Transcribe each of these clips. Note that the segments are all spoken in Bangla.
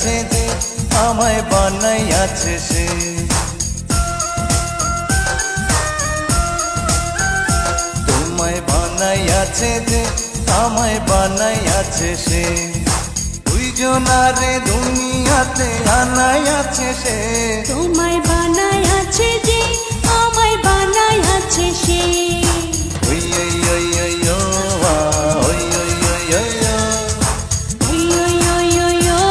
আছে যে আমায় বানাইয়াছে সে তোমায় বানাইয়াছে যে আমায় বানাইয়াছে সে দুইজনারে দুনিয়াতে আনাইয়াছে সে তোমায় বানাইয়াছে যে আমায় বানাইয়াছে সে ওই ওই ওই ওই ও আ, ওই ওই ওই ওই ও। ওই ওই ওই ওই ও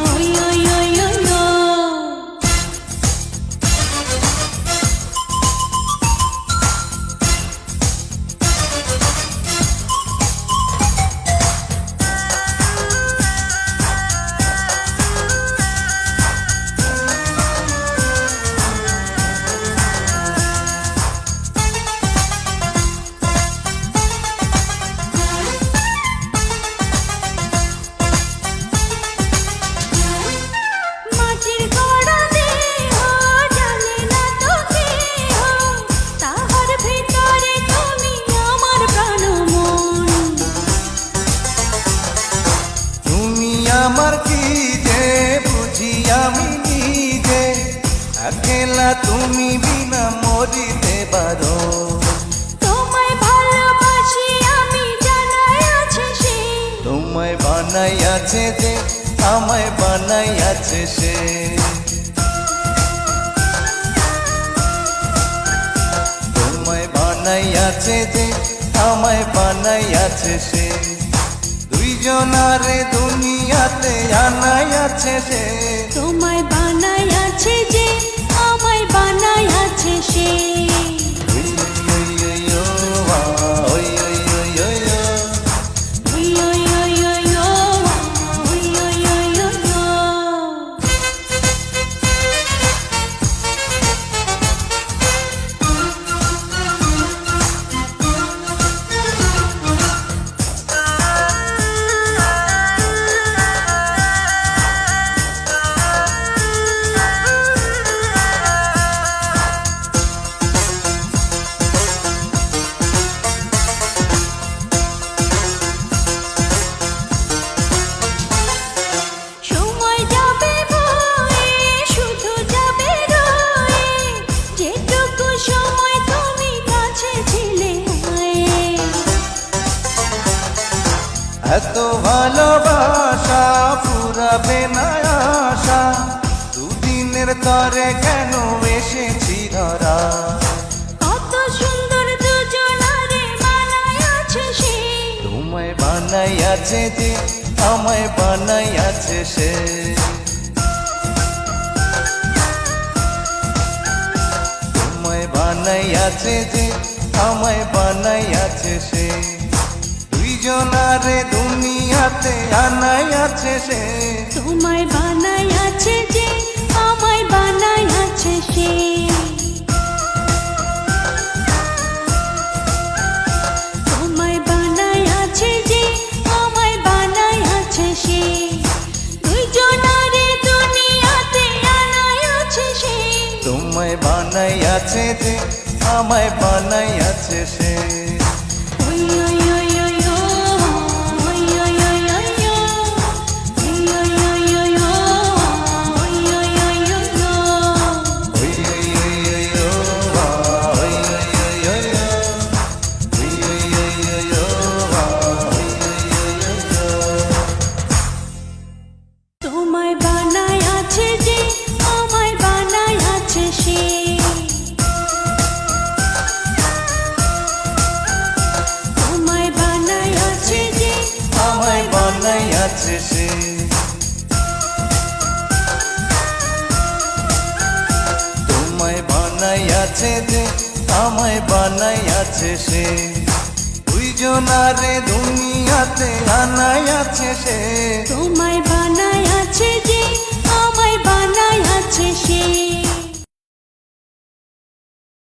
ওই ওই ওই ওই ও মাটির গড়া দেহ জানে না তো কেহ তাহার ভিতরে তুমি আমার প্রাণ মন তুমি আমার কি যে বুঝি আমি নিজে একলা তুমি বিনা মরিতে পারো তোমায় ভালোবাসি আমি জানাই আছে সে তোমায় বানাইয়াছে যে আমায় বানাইয়াছে সে তোমায় বানাইয়াছে যে আমায় বানাইয়াছে সে দুইজনারে দুনিয়াতে আনাইয়াছে সে তোমায় বানাইয়াছে যে আমায় বানাইয়াছে সে ওই ওই ওই ও আ, ওই ওই ওই ওই ও। ওই ওই ওই ওই ও ওই ওই ওই ওই ও সময় যাবে বয়ে শুধু যাবে রয়ে যেটুকু সময় তুমি কাছে ছিলে হয়ে এত ভালোবাসা ফুরাবে না আশা দুদিনের তরে কেন এসেছি ধরা কত সুন্দর দুজনারে বানাইয়াছে সে তোমায় বানাইয়াছে যে আমায় বানাইয়াছে সে তোমায় বানাইয়াছে যে আমায় বানাইয়াছে সে দুইজনারে দুনিয়াতে আনাইয়াছে সে তোমায় বানাইয়াছে যে আমায় বানাইয়াছে সে তোমায় বানাইয়াছে যে আমায় বানাইয়াছে সে দুইজনারে দুনিয়াতে আনাইয়াছে সে তোমায় বানাইয়াছে যে আমায় বানাইয়াছে সে ওই ওই ওই ওই ও ওই ওই ওই ওই ও ওই ওই ওই ওই ও ওই ওই ওই ওই ও ওই ওই ওই ওই ও আ, ওই ওই ওই ওই ও। ওই ওই ওই ওই ও আ, ওই ওই ওই ওই ও। তোমায় বানাইয়াছে যে আমায় বানাইয়াছে সে তোমায় বানাইয়াছে যে আমায় বানাইয়াছে সে তোমায় বানাইয়াছে যে আমায় বানাইয়াছে সে দুইজনারে দুনিয়াতে আনাইয়াছে সে তোমায়